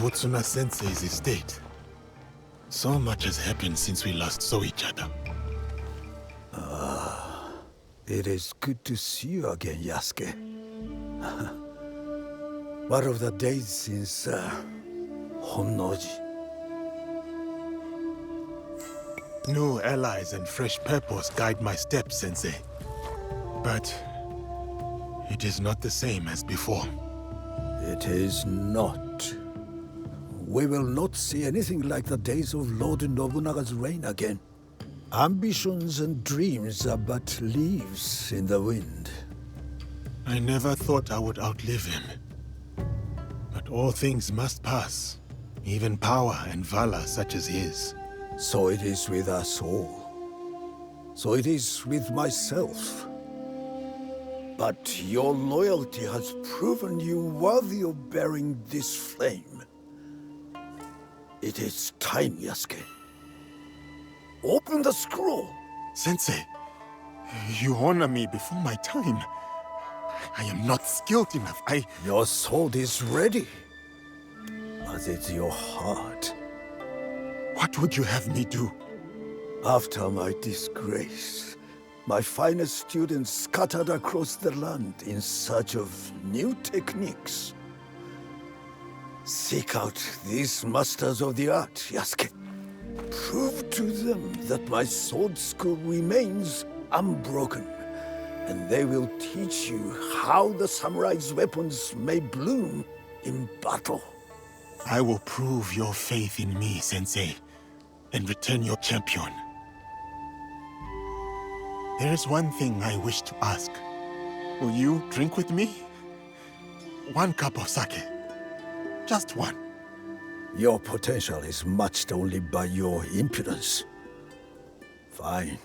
Nobutsuna Sensei's estate. So much has happened since we last saw each other. It is good to see you again, Yasuke. What of the days since Honnoji? New allies and fresh purpose guide my steps, Sensei. But it is not the same as before. It is not. We will not see anything like the days of Lord Nobunaga's reign again. Ambitions and dreams are but leaves in the wind. I never thought I would outlive him. But all things must pass, even power and valor such as his. So it is with us all. So it is with myself. But your loyalty has proven you worthy of bearing this flame. It is time, Yasuke. Open the scroll! Sensei, you honor me before my time. I am not skilled enough. Your sword is ready, as is your heart. What would you have me do? After my disgrace, my finest students scattered across the land in search of new techniques. Seek out these masters of the art, Yasuke. Prove to them that my sword school remains unbroken, and they will teach you how the samurai's weapons may bloom in battle. I will prove your faith in me, Sensei, and return your champion. There is one thing I wish to ask. Will you drink with me? 1 cup of sake. Just one. Your potential is matched only by your impudence. Fine.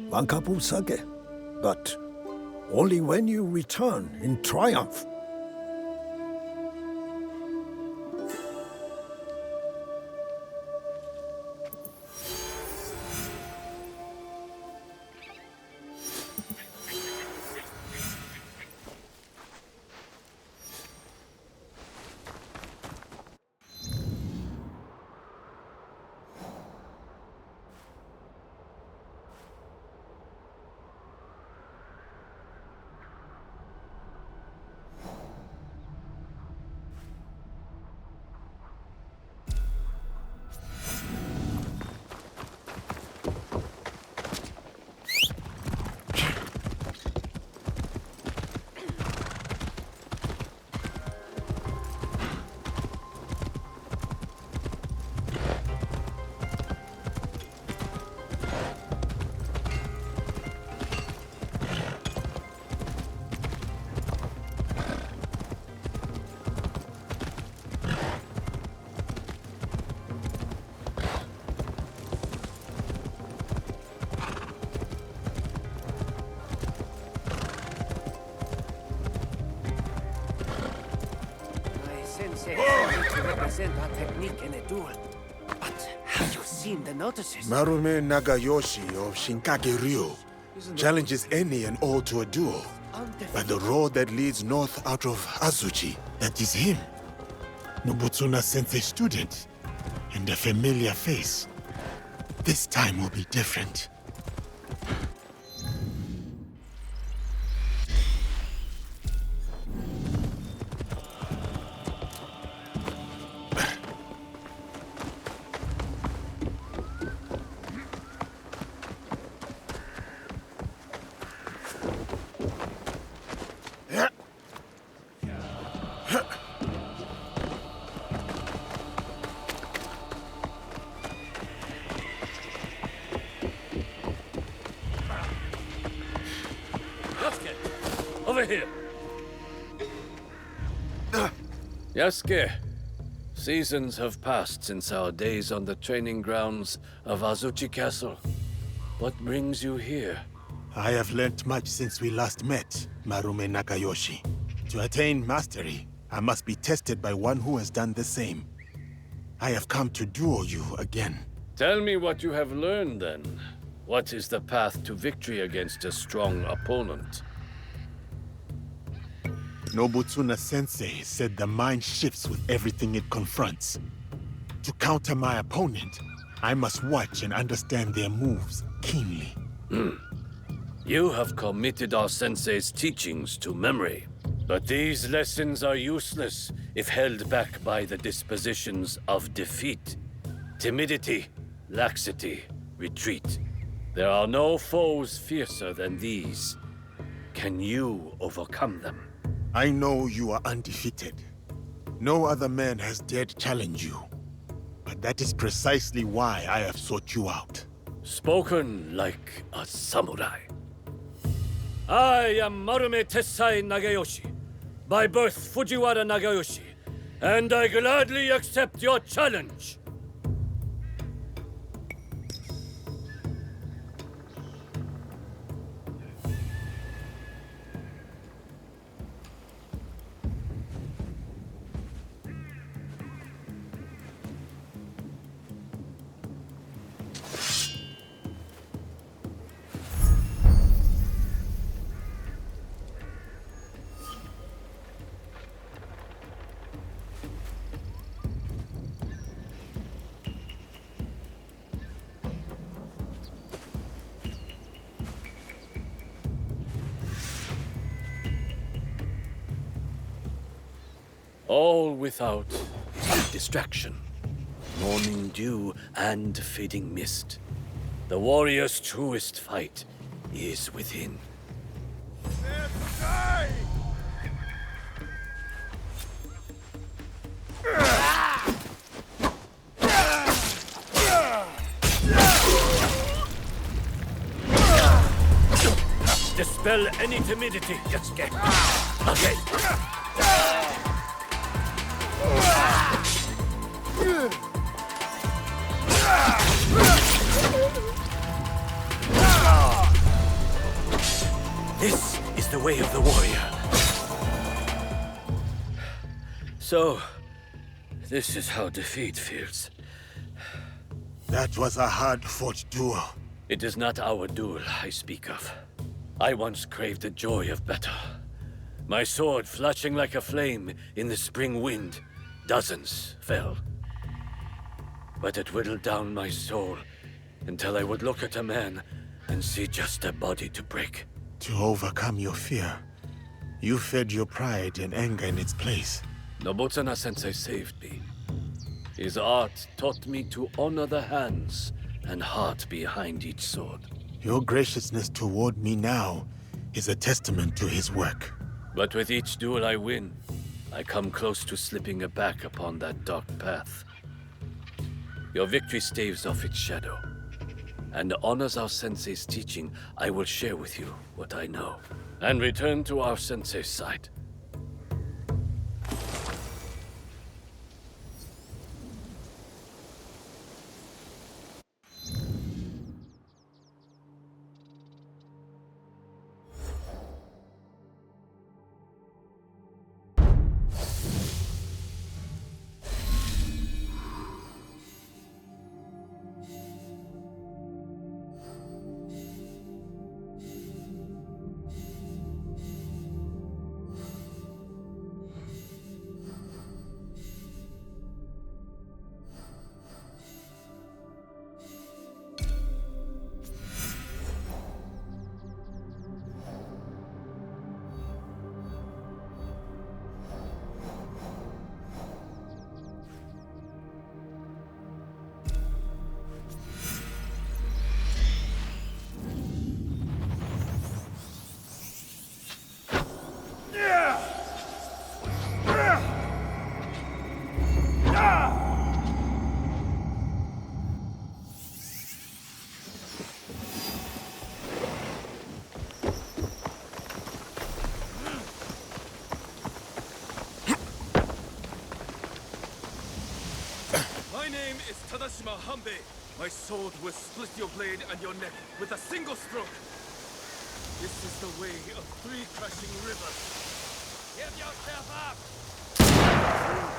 1 cup of sake. But only when you return in triumph. To represent our technique in a duel. But have you seen the notices? Marume Nagayoshi of Shinkage Ryo challenges any and all to a duel. By the road that leads north out of Azuchi, that is him. Nobutsuna Sensei student, and a familiar face. This time will be different. Over here. Yasuke, seasons have passed since our days on the training grounds of Azuchi Castle. What brings you here? I have learnt much since we last met, Marume Nakayoshi. To attain mastery, I must be tested by one who has done the same. I have come to duel you again. Tell me what you have learned, then. What is the path to victory against a strong opponent? Nobutsuna sensei said the mind shifts with everything it confronts. To counter my opponent, I must watch and understand their moves keenly. You have committed our sensei's teachings to memory. But these lessons are useless if held back by the dispositions of defeat. Timidity, laxity, retreat. There are no foes fiercer than these. Can you overcome them? I know you are undefeated. No other man has dared challenge you. But that is precisely why I have sought you out. Spoken like a samurai. I am Marume Tessai Nagayoshi, by birth Fujiwara Nagayoshi, and I gladly accept your challenge. All without distraction, morning dew and fading mist. The warrior's truest fight is within. Dispel any timidity, Yasuke. Okay. This is the way of the warrior. So, this is how defeat feels. That was a hard-fought duel. It is not our duel I speak of. I once craved the joy of battle. My sword flashing like a flame in the spring wind. Dozens fell. But it whittled down my soul until I would look at a man and see just a body to break. To overcome your fear, you fed your pride and anger in its place. Nobutsuna sensei saved me. His art taught me to honor the hands and heart behind each sword. Your graciousness toward me now is a testament to his work. But with each duel I win, I come close to slipping back upon that dark path. Your victory staves off its shadow, and honors our sensei's teaching. I will share with you what I know, and return to our sensei's side. My sword will split your blade and your neck with a single stroke. This is the way of 3 crashing rivers. Give yourself up! 3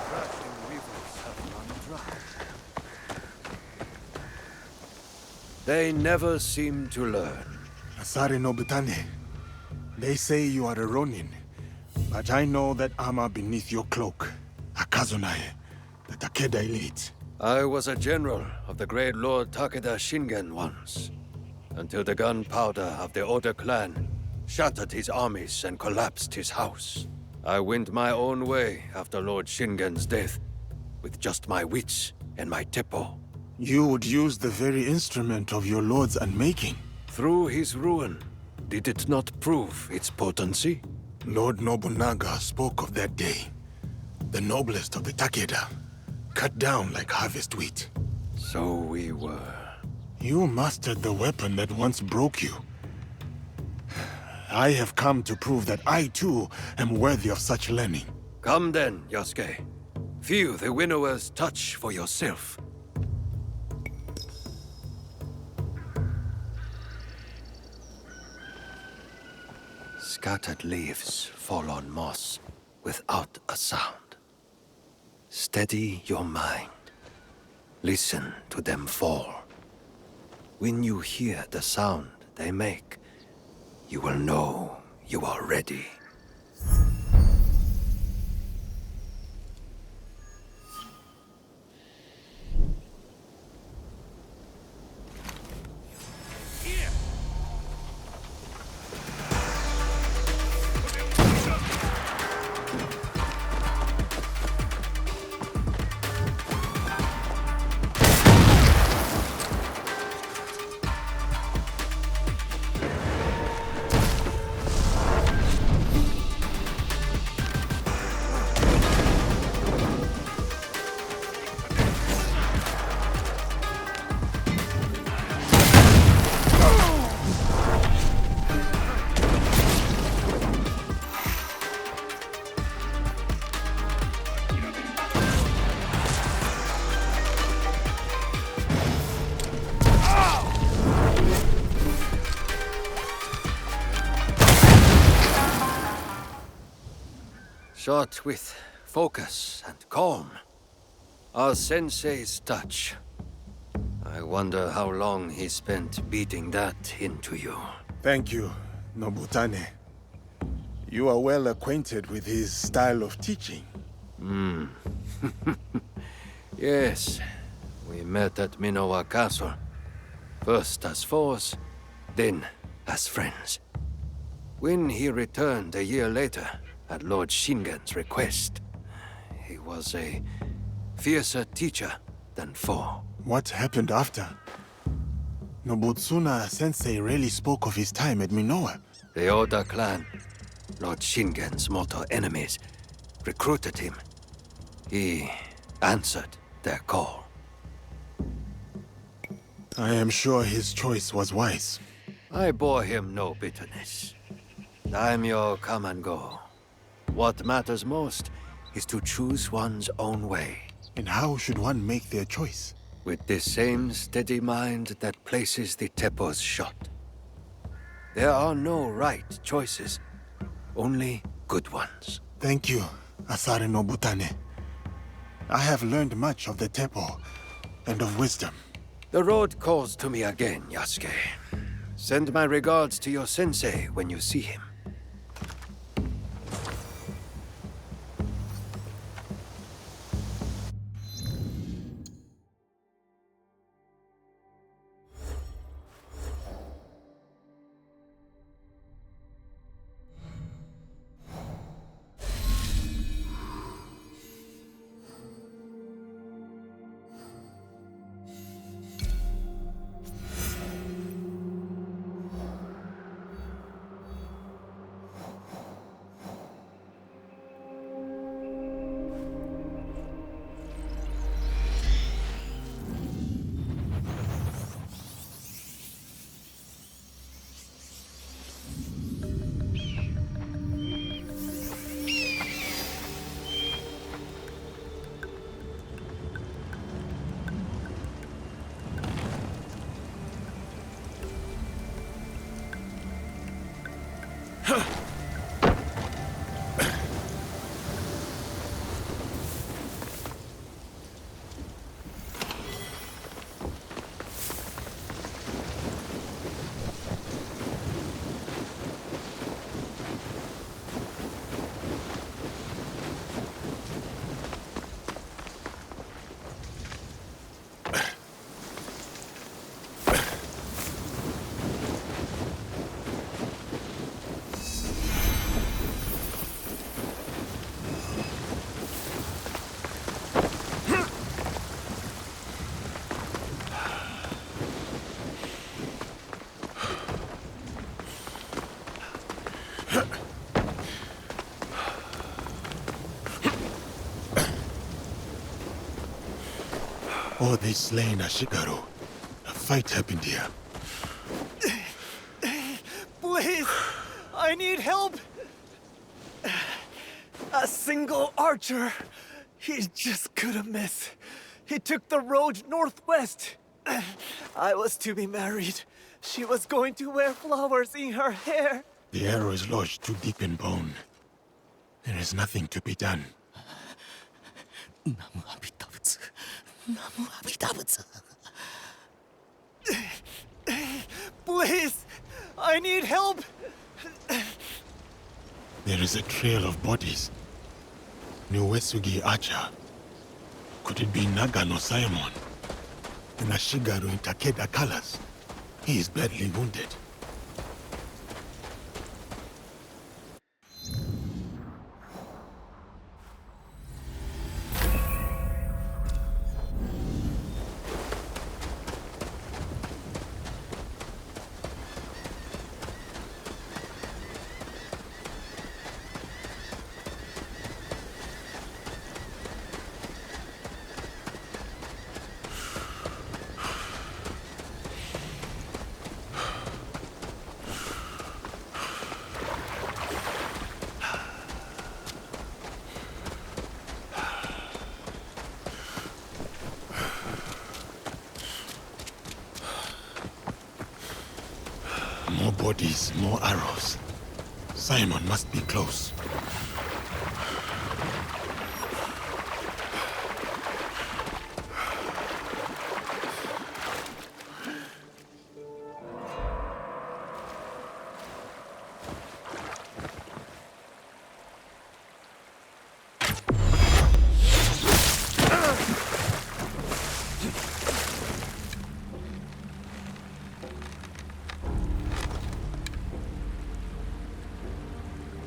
crashing rivers have run dry. They never seem to learn. Asare Nobutane, they say you are a Ronin, But I know that armor beneath your cloak. Akazunai, the Takeda elite. I was a general of the great Lord Takeda Shingen once, until the gunpowder of the Oda clan shattered his armies and collapsed his house. I went my own way after Lord Shingen's death, with just my wits and my teppo. You would use the very instrument of your lord's unmaking. Through his ruin, did it not prove its potency? Lord Nobunaga spoke of that day. The noblest of the Takeda, cut down like harvest wheat. So we were. You mastered the weapon that once broke you. I have come to prove that I too am worthy of such learning. Come then, Yasuke. Feel the winnower's touch for yourself. Scattered leaves fall on moss without a sound. Steady your mind. Listen to them fall. When you hear the sound they make, you will know you are ready. Shot with focus and calm. Our sensei's touch. I wonder how long he spent beating that into you. Thank you, Nobutane. You are well acquainted with his style of teaching. Yes, we met at Minowa Castle. First as foes, then as friends. When he returned a year later, at Lord Shingen's request, he was a fiercer teacher than foe. What happened after? Nobutsuna Sensei rarely spoke of his time at Minowa. The Oda clan, Lord Shingen's mortal enemies, recruited him. He answered their call. I am sure his choice was wise. I bore him no bitterness. Daimyo come and go. What matters most is to choose one's own way. And how should one make their choice? With the same steady mind that places the teppo's shot. There are no right choices, only good ones. Thank you, Asare Nobutane. I have learned much of the Teppo and of wisdom. The road calls to me again, Yasuke. Send my regards to your sensei when you see him. Or they slain Ashigaru. A fight happened here. Please! I need help! A single archer. He just couldn't miss. He took the road northwest. I was to be married. She was going to wear flowers in her hair. The arrow is lodged too deep in bone. There is nothing to be done. Please! I need help! There is a trail of bodies. New Uesugi Archer. Could it be Nagano Simon? And Ashigaru in Takeda colors. He is badly wounded. More bodies, more arrows. Simon must be close.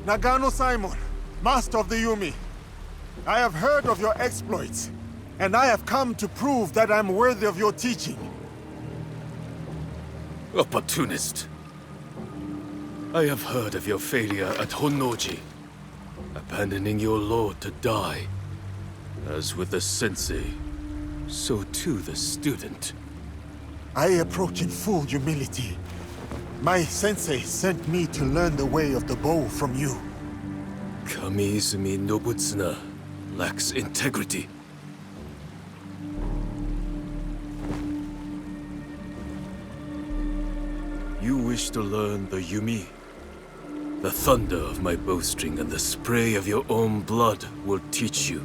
Nagano Simon, master of the Yumi. I have heard of your exploits, and I have come to prove that I'm worthy of your teaching. Opportunist. I have heard of your failure at Honnoji, abandoning your lord to die. As with the sensei, so too the student. I approach in full humility. My sensei sent me to learn the way of the bow from you. Kamiizumi Nobutsuna lacks integrity. You wish to learn the Yumi? The thunder of my bowstring and the spray of your own blood will teach you.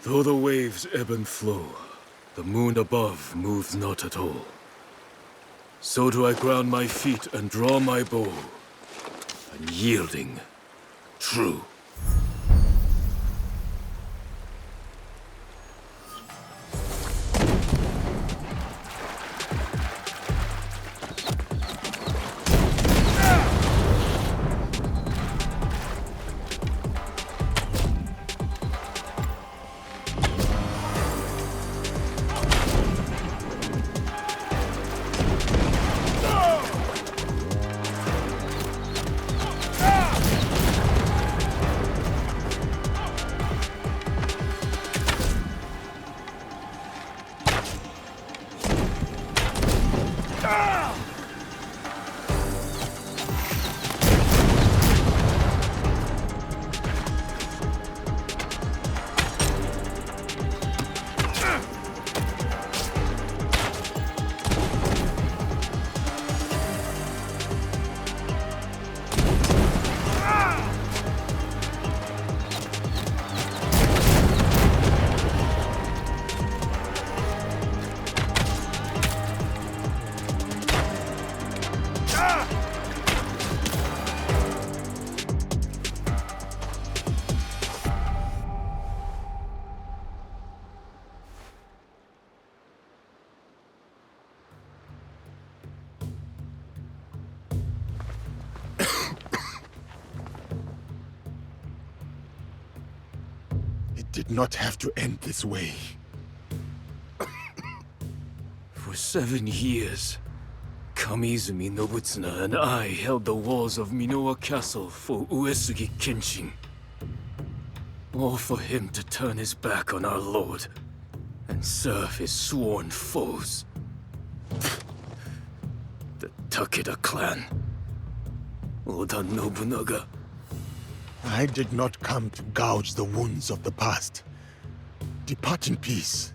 Though the waves ebb and flow, the moon above moves not at all. So do I ground my feet and draw my bow, unyielding, true. Did not have to end this way. For 7 years, Kamiizumi Nobutsuna and I held the walls of Minowa Castle for Uesugi Kenshin. All for him to turn his back on our lord and serve his sworn foes. The Takeda clan. Oda Nobunaga. I did not come to gouge the wounds of the past. Depart in peace,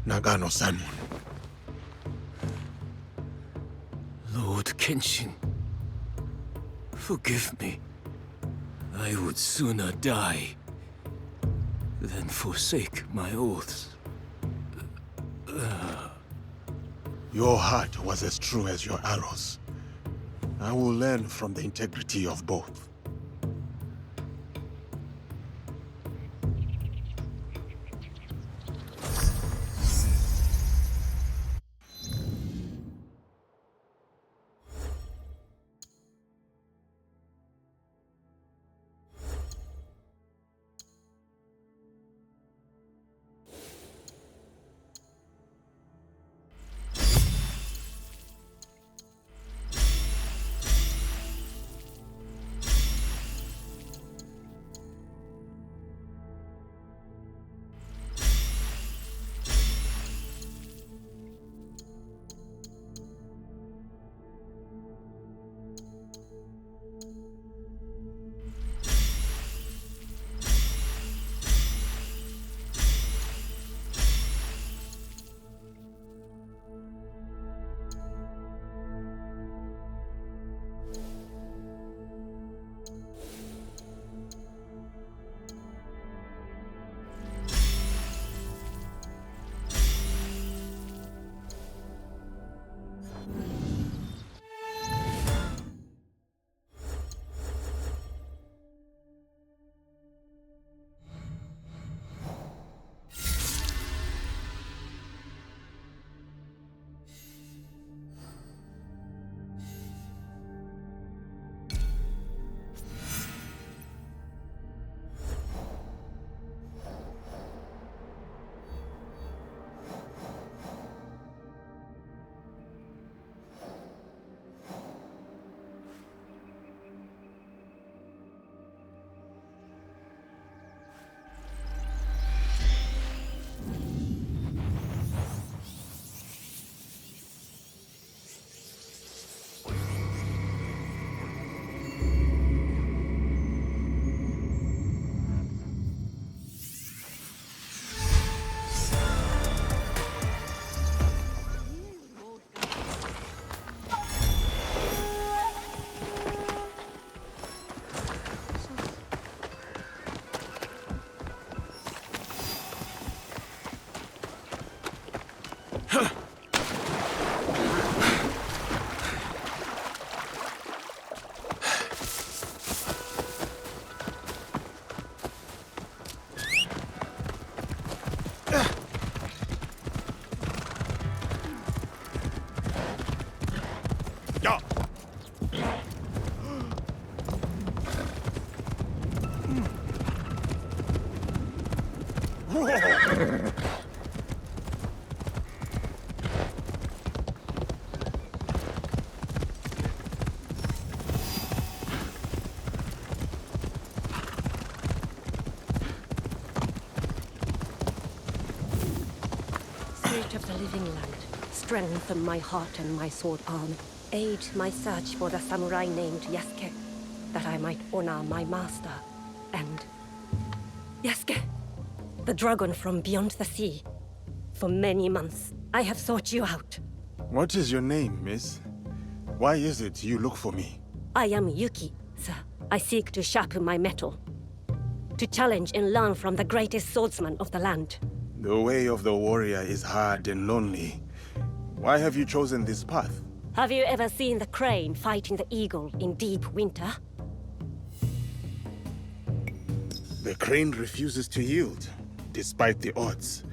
Nagano Simon. Lord Kenshin, forgive me. I would sooner die than forsake my oaths. Your heart was as true as your arrows. I will learn from the integrity of both. Spirit of the living land, strengthen my heart and my sword arm. Aid my search for the samurai named Yasuke, that I might honor my master. And... Yasuke! The dragon from beyond the sea. For many months, I have sought you out. What is your name, miss? Why is it you look for me? I am Yuki, sir. I seek to sharpen my mettle. To challenge and learn from the greatest swordsman of the land. The way of the warrior is hard and lonely. Why have you chosen this path? Have you ever seen the crane fighting the eagle in deep winter? The crane refuses to yield, despite the odds.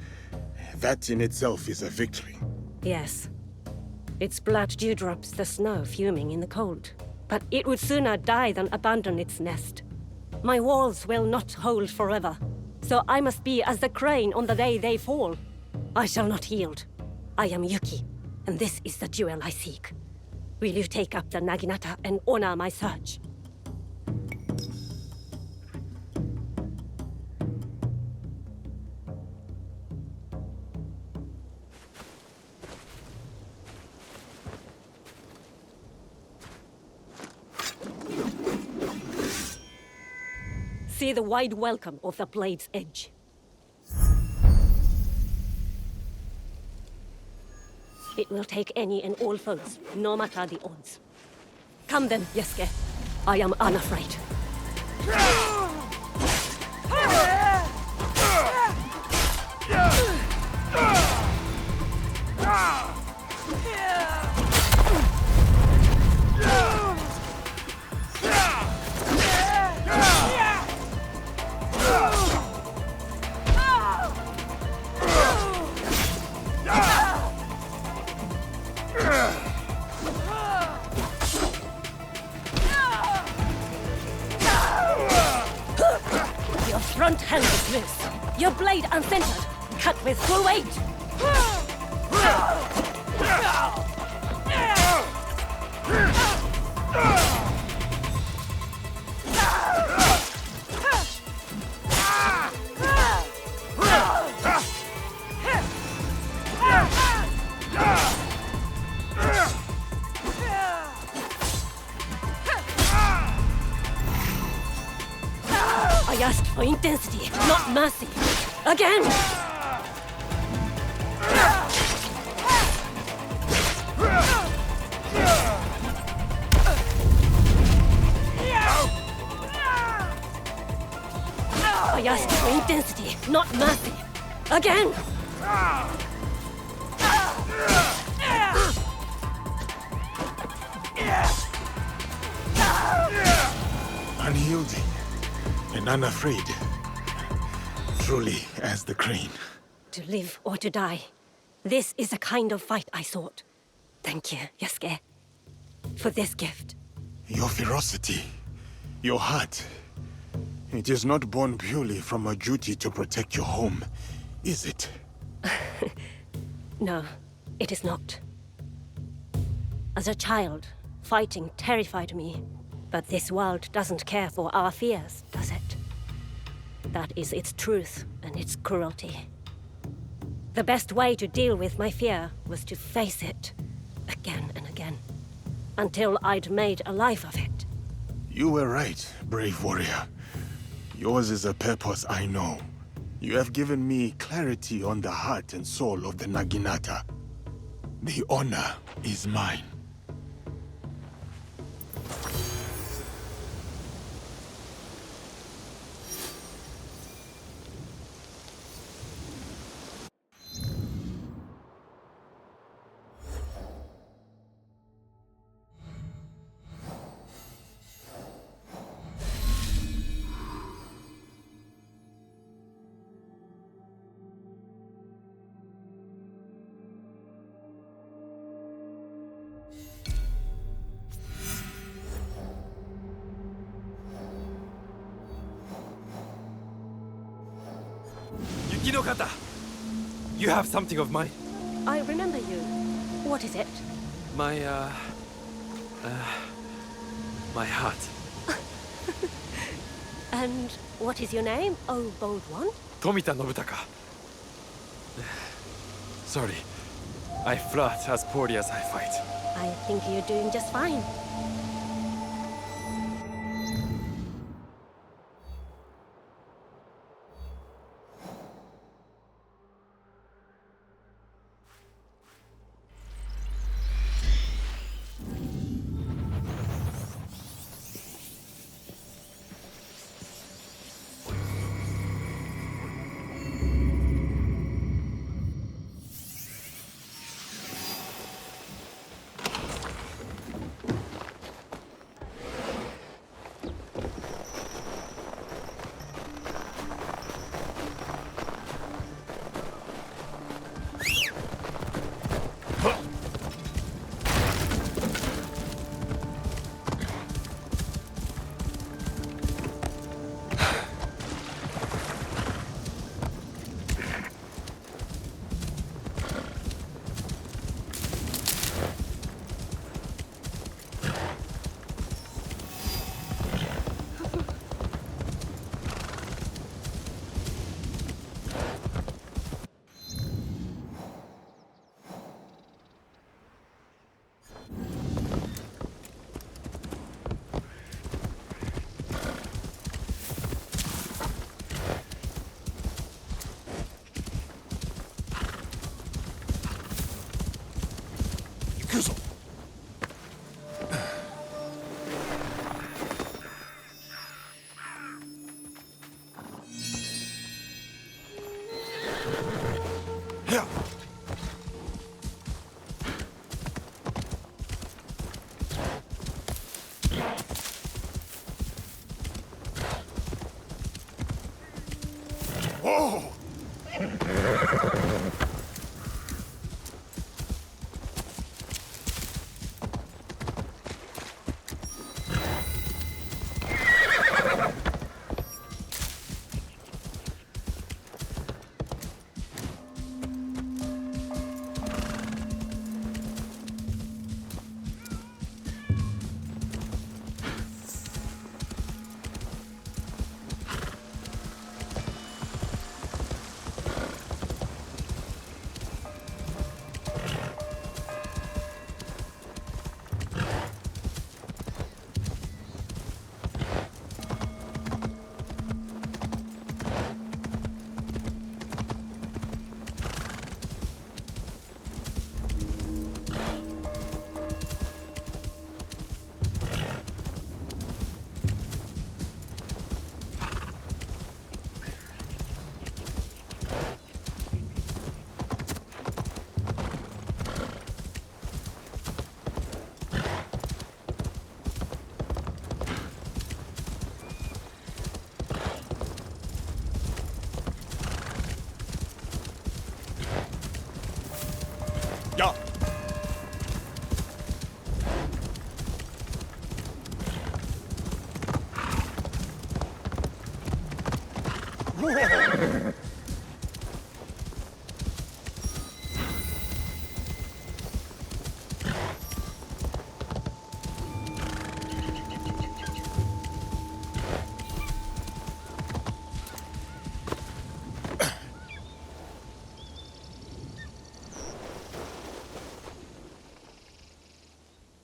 That in itself is a victory. Yes. Its blood dewdrops the snow fuming in the cold. But it would sooner die than abandon its nest. My walls will not hold forever. So I must be as the crane on the day they fall. I shall not yield. I am Yuki, and this is the duel I seek. Will you take up the Naginata and honor my search? See the wide welcome of the blade's edge. It will take any and all foes, no matter the odds. Come then, Yasuke. I am unafraid. Your front hand is loose. Your blade uncentered. Cut with full weight. I asked for intensity, not mercy. Again! I asked for intensity, not mercy. Again! Unyielding and unafraid. Truly as the crane. To live or to die. This is the kind of fight I sought. Thank you, Yasuke, for this gift. Your ferocity, your heart. It is not born purely from a duty to protect your home, is it? No, it is not. As a child, fighting terrified me. But this world doesn't care for our fears, does it? That is its truth and its cruelty. The best way to deal with my fear was to face it, again and again, until I'd made a life of it. You were right, brave warrior. Yours is a purpose I know. You have given me clarity on the heart and soul of the Naginata. The honor is mine. Yukinokata! You have something of mine. I remember you. What is it? My heart. And what is your name, oh bold one? Tomita Nobutaka. Sorry. I flirt as poorly as I fight. I think you're doing just fine. Yakuzo! Here! Oh! Ja!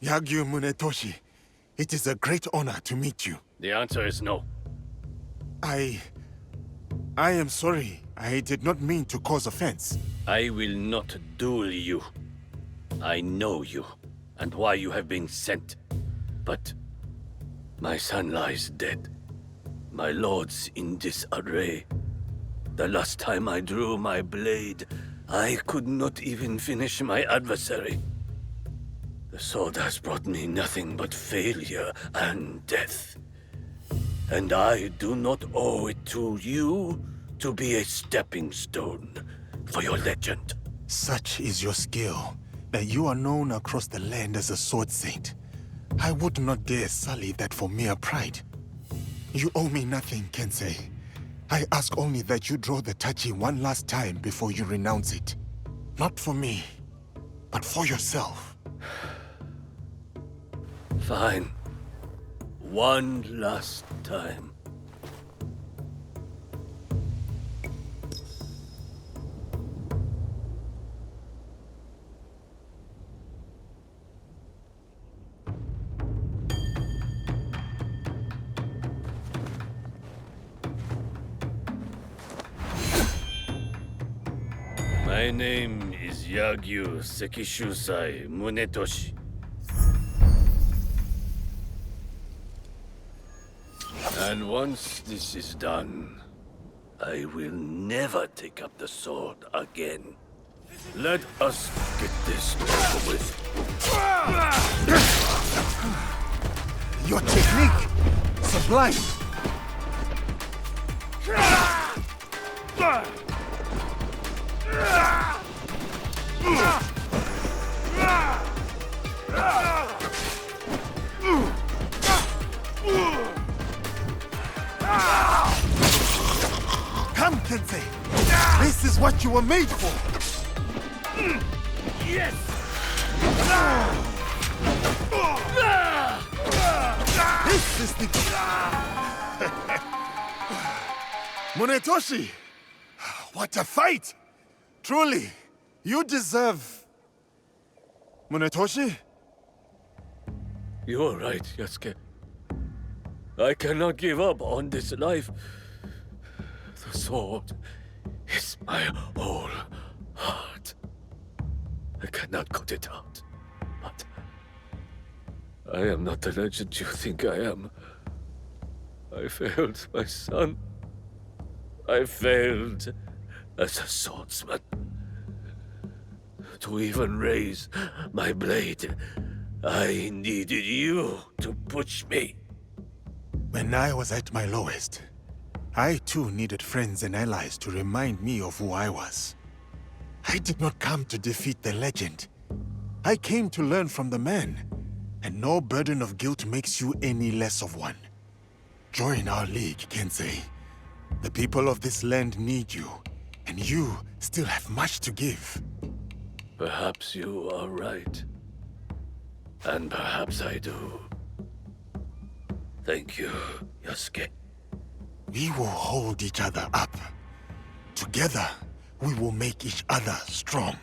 Yagyu Munetoshi, it is a great honor to meet you. The answer is no. I am sorry. I did not mean to cause offense. I will not duel you. I know you, and why you have been sent. But my son lies dead. My lord's in disarray. The last time I drew my blade, I could not even finish my adversary. The sword has brought me nothing but failure and death. And I do not owe it to you to be a stepping stone for your legend. Such is your skill, that you are known across the land as a sword saint. I would not dare sully that for mere pride. You owe me nothing, Kensei. I ask only that you draw the tachi one last time before you renounce it. Not for me, but for yourself. Fine. One last time. My name is Yagyu Sekishusai Munetoshi. And once this is done, I will never take up the sword again. Let us get this over with. Your technique! Sublime! Come, Kensei! This is what you were made for! Yes! This is the... Munetoshi! What a fight! Truly, you deserve... Munetoshi? You are right, Yasuke. I cannot give up on this life. The sword is my whole heart. I cannot cut it out. I am not the legend you think I am. I failed my son. I failed as a swordsman. To even raise my blade, I needed you to push me. When I was at my lowest, I too needed friends and allies to remind me of who I was. I did not come to defeat the legend. I came to learn from the man, and no burden of guilt makes you any less of one. Join our league, Kensei. The people of this land need you, and you still have much to give. Perhaps you are right. And perhaps I do. Thank you, Yasuke. We will hold each other up. Together, we will make each other strong.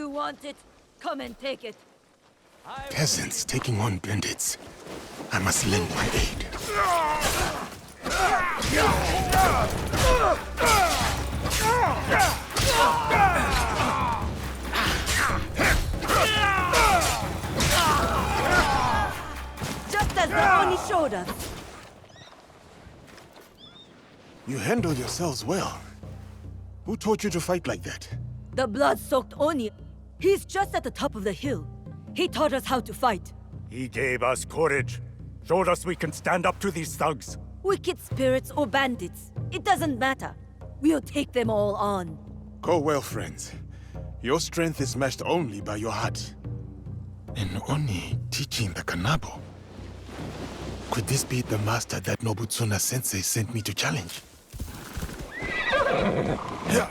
You want it? Come and take it. Peasants taking on bandits. I must lend my aid. Just as the Oni showed us. You handle yourselves well. Who taught you to fight like that? The blood-soaked Oni. He's just at the top of the hill. He taught us how to fight. He gave us courage. Showed us we can stand up to these thugs. Wicked spirits or bandits. It doesn't matter. We'll take them all on. Go well, friends. Your strength is matched only by your heart. An Oni teaching the Kanabo. Could this be the master that Nobutsuna sensei sent me to challenge? Yeah.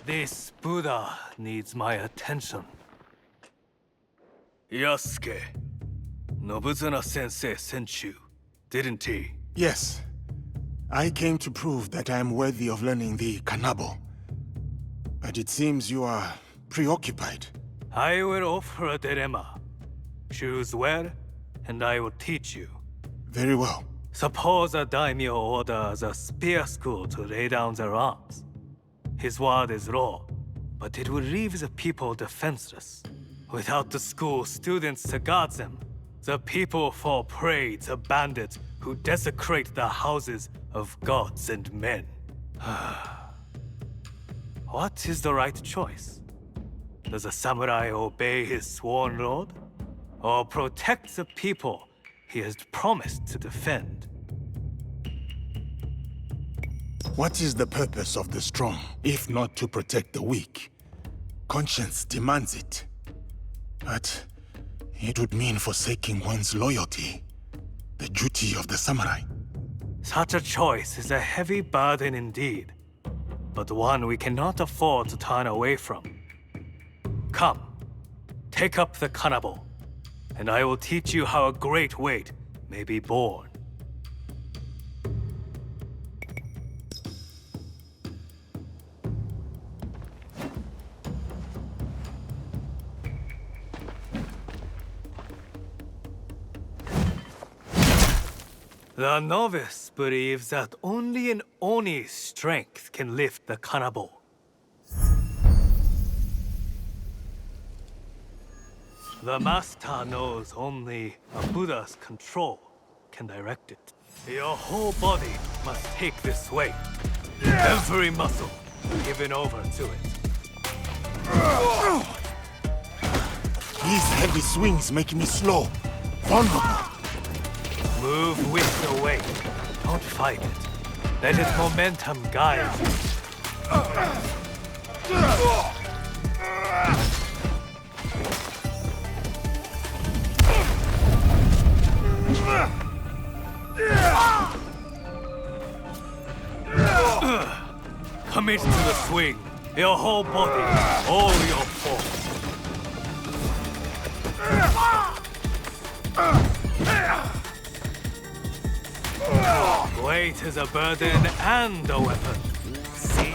This Buddha needs my attention. Yasuke, Nobutsuna sensei sent you, didn't he? Yes. I came to prove that I am worthy of learning the Kanabo. But it seems you are preoccupied. I will offer a dilemma. Choose where, and I will teach you. Very well. Suppose a daimyo orders a spear school to lay down their arms. His word is law, but it will leave the people defenseless. Without the school students to guard them, the people fall prey to bandits who desecrate the houses of gods and men. What is the right choice? Does a samurai obey his sworn lord, or protect the people he has promised to defend? What is the purpose of the strong, if not to protect the weak? Conscience demands it. But it would mean forsaking one's loyalty, the duty of the samurai. Such a choice is a heavy burden indeed, but one we cannot afford to turn away from. Come, take up the kanabo, and I will teach you how a great weight may be borne. The novice believes that only an Oni's strength can lift the kanabo. The master knows only a Buddha's control can direct it. Your whole body must take this weight. Every muscle given over to it. These heavy swings make me slow, vulnerable. Move with the weight. Don't fight it. Let its momentum guide you. Commit to the swing. Your whole body, all your force. Weight is a burden and a weapon. See?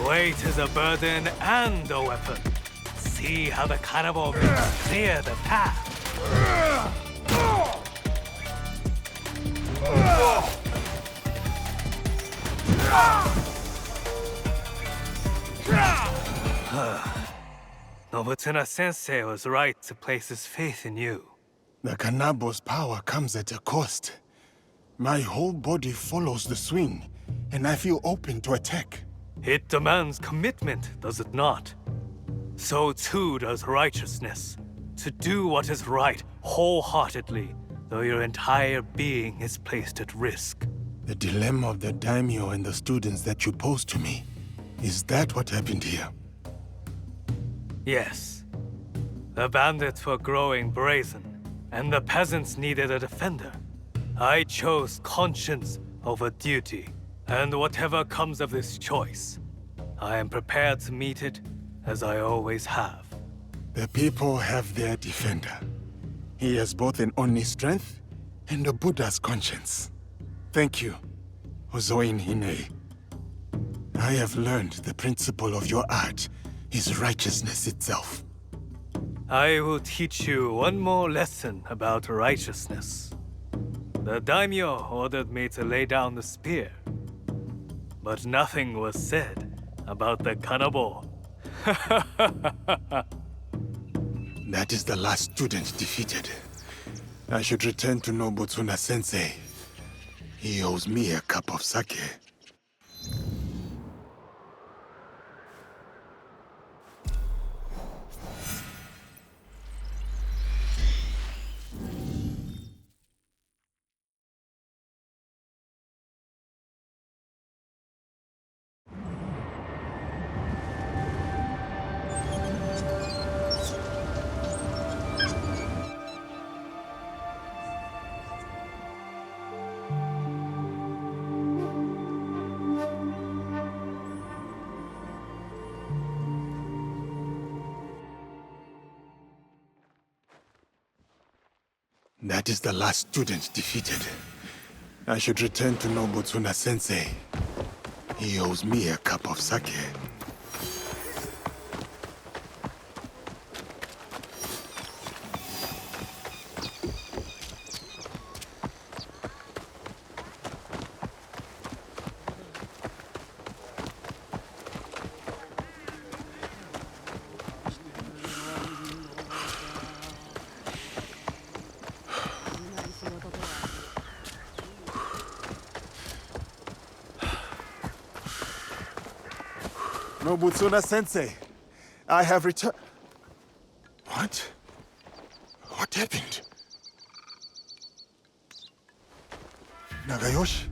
Weight is a burden and a weapon. See how the cannibal makes clear the path. Nobutsuna sensei was right to place his faith in you. The Kanabo's power comes at a cost. My whole body follows the swing, and I feel open to attack. It demands commitment, does it not? So too does righteousness. To do what is right wholeheartedly, though your entire being is placed at risk. The dilemma of the daimyo and the students that you posed to me. Is that what happened here? Yes. The bandits were growing brazen, and the peasants needed a defender. I chose conscience over duty, and whatever comes of this choice, I am prepared to meet it as I always have. The people have their defender. He has both an Oni strength and a Buddha's conscience. Thank you, Ozoin Hine. I have learned the principle of your art is righteousness itself. I will teach you one more lesson about righteousness. The daimyo ordered me to lay down the spear, but nothing was said about the kanabo. That is the last student defeated. I should return to Nobutsuna sensei. He owes me a cup of sake. That is the last student defeated. I should return to Nobutsuna sensei. He owes me a cup of sake. Nobutsuna sensei, I have returned. What? What happened? Nagayoshi?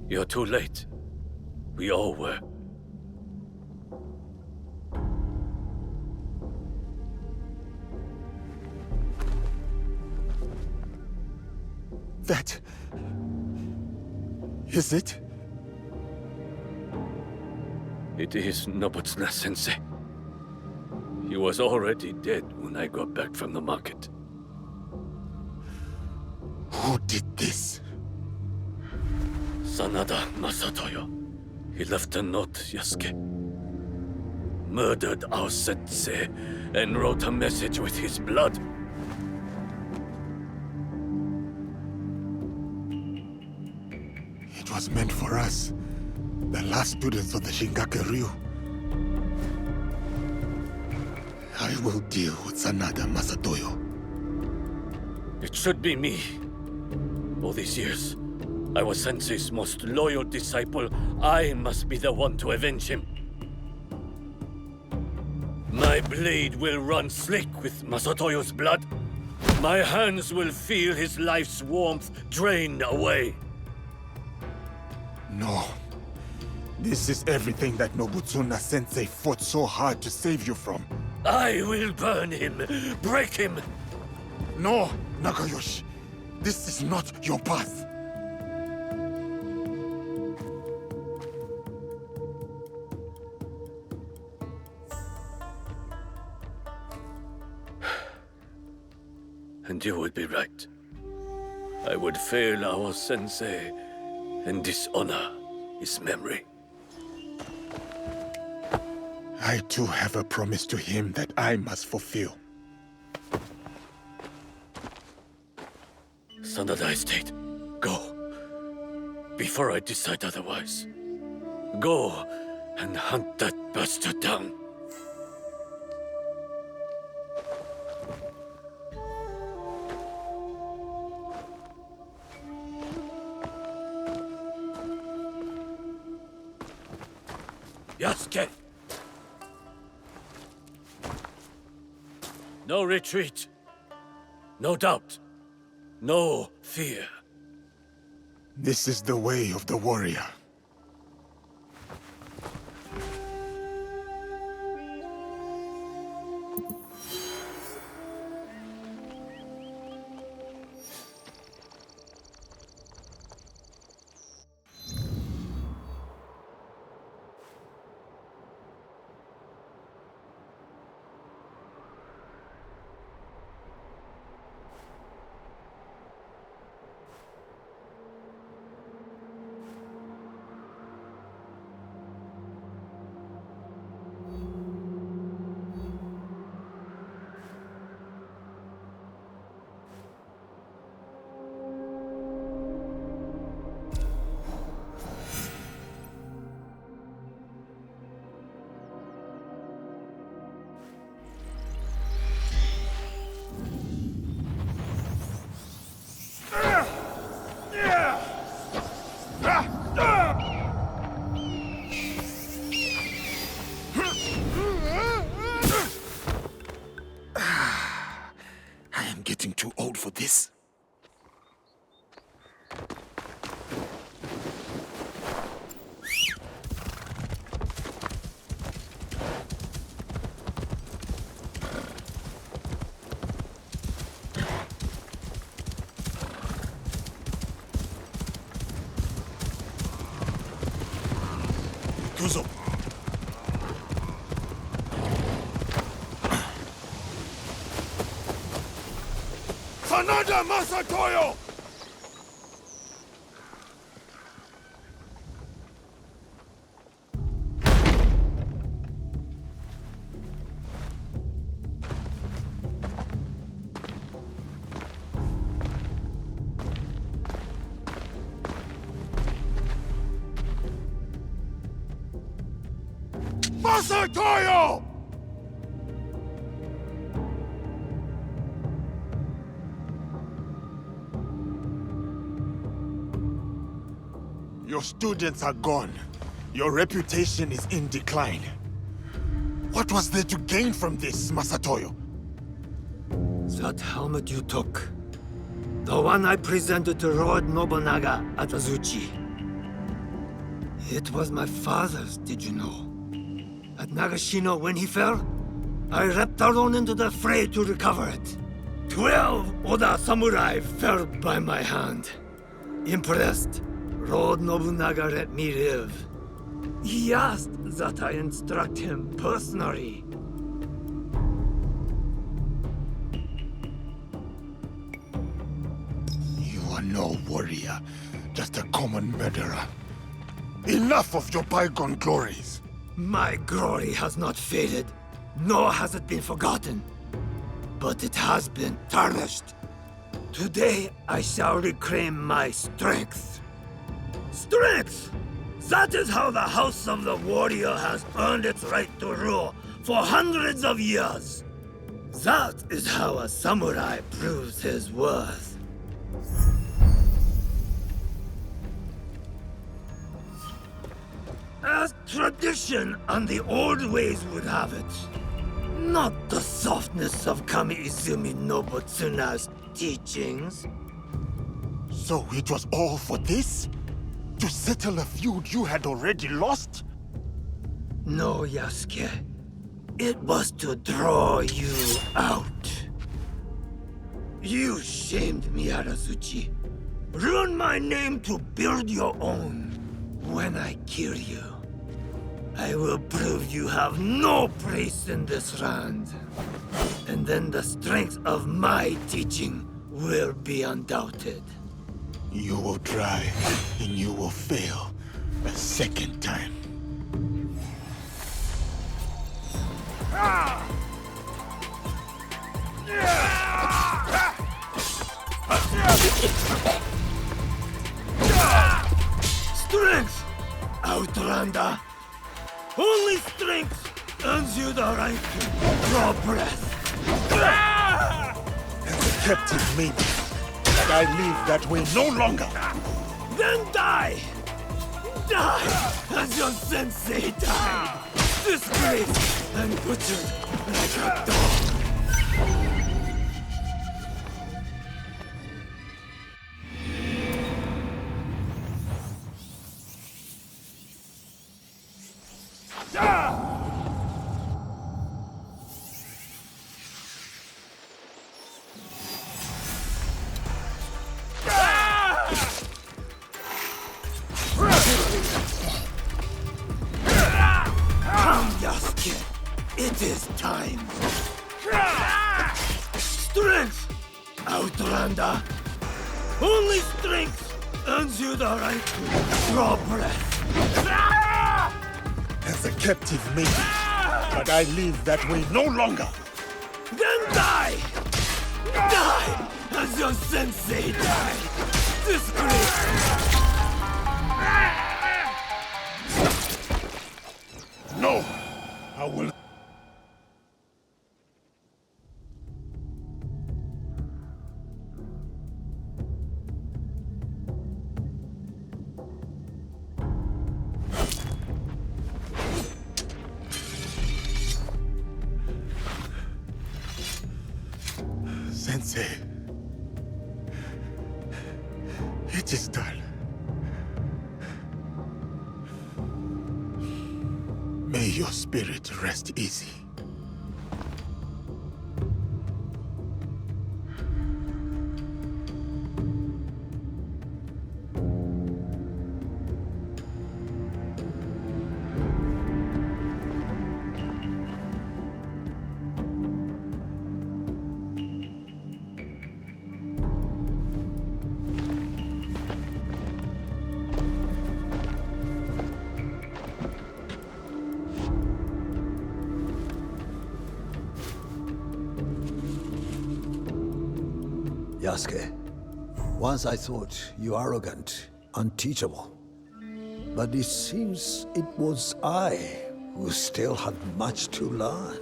You're too late. We all were. That... is it? It is Nobutsuna sensei. He was already dead when I got back from the market. Who did this? Sanada Masatoyo. He left a note, Yasuke. Murdered our sensei and wrote a message with his blood. It was meant for us. The last students of the Shingake Ryu. I will deal with Sanada Masatoyo. It should be me. All these years, I was Sensei's most loyal disciple. I must be the one to avenge him. My blade will run slick with Masatoyo's blood. My hands will feel his life's warmth drain away. No. This is everything that Nobutsuna sensei fought so hard to save you from. I will burn him, break him. No, Nagayoshi. This is not your path. And you would be right. I would fail our sensei and dishonor his memory. I too have a promise to him that I must fulfill. Sanada Estate, go. Before I decide otherwise. Go and hunt that bastard down. Yasuke! No retreat. No doubt. No fear. This is the way of the warrior. I am getting too old for this. Kuzo. Sanada Masatoyo! Masatoyo! Your students are gone. Your reputation is in decline. What was there to gain from this, Masatoyo? That helmet you took. The one I presented to Lord Nobunaga at Azuchi. It was my father's, did you know? At Nagashino, when he fell, I leapt alone into the fray to recover it. 12 Oda samurai fell by my hand. Impressed, Lord Nobunaga let me live. He asked that I instruct him personally. You are no warrior, just a common murderer. Enough of your bygone glories! My glory has not faded, nor has it been forgotten. But it has been tarnished. Today I shall reclaim my strength. Strength! That is how the House of the Warrior has earned its right to rule for hundreds of years. That is how a samurai proves his worth. As tradition and the old ways would have it. Not the softness of Kami-Izumi Nobutsuna's teachings. So it was all for this? To settle a feud you had already lost? No, Yasuke. It was to draw you out. You shamed me, Arazuchi. Ruined my name to build your own. When I kill you, I will prove you have no place in this land. And then the strength of my teaching will be undoubted. You will try, and you will fail a second time. Strength! Outlander! Only strength earns you the right to draw breath. And the captain made me. But I live that way no longer. Then die! Die as your sensei died! Disgraced and butchered like a dog! Come, Yasuke. It is time. Strength! Outlander! Only strength earns you the right to draw breath. As a captive maybe, but I live that way no longer. Then die! Die as your sensei died! Disgrace! No! I will... Sensei. It is done. May your spirit rest easy. Yasuke, once I thought you arrogant, unteachable. But it seems it was I who still had much to learn.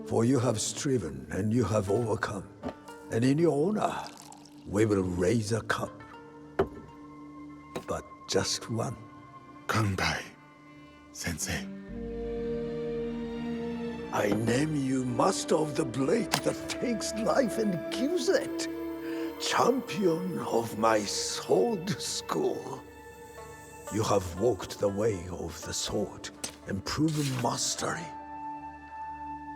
For you have striven and you have overcome. And in your honor, we will raise a cup. But just one. Come by, Sensei. I name you Master of the Blade that takes life and gives it. Champion of my sword school. You have walked the way of the sword and proven mastery.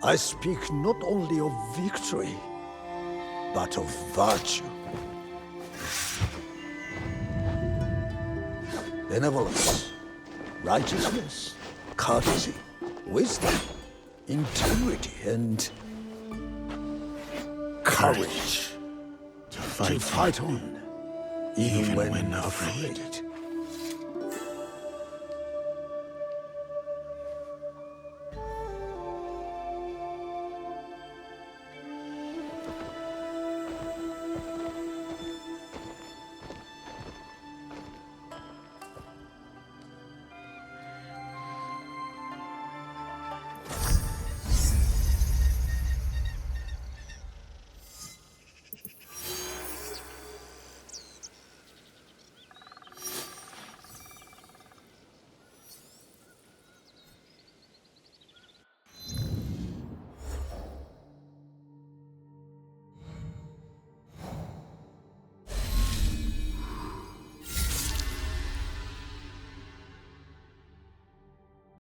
I speak not only of victory, but of virtue. Benevolence, righteousness, courtesy, wisdom, integrity, and courage. To To fight on, even when afraid. afraid.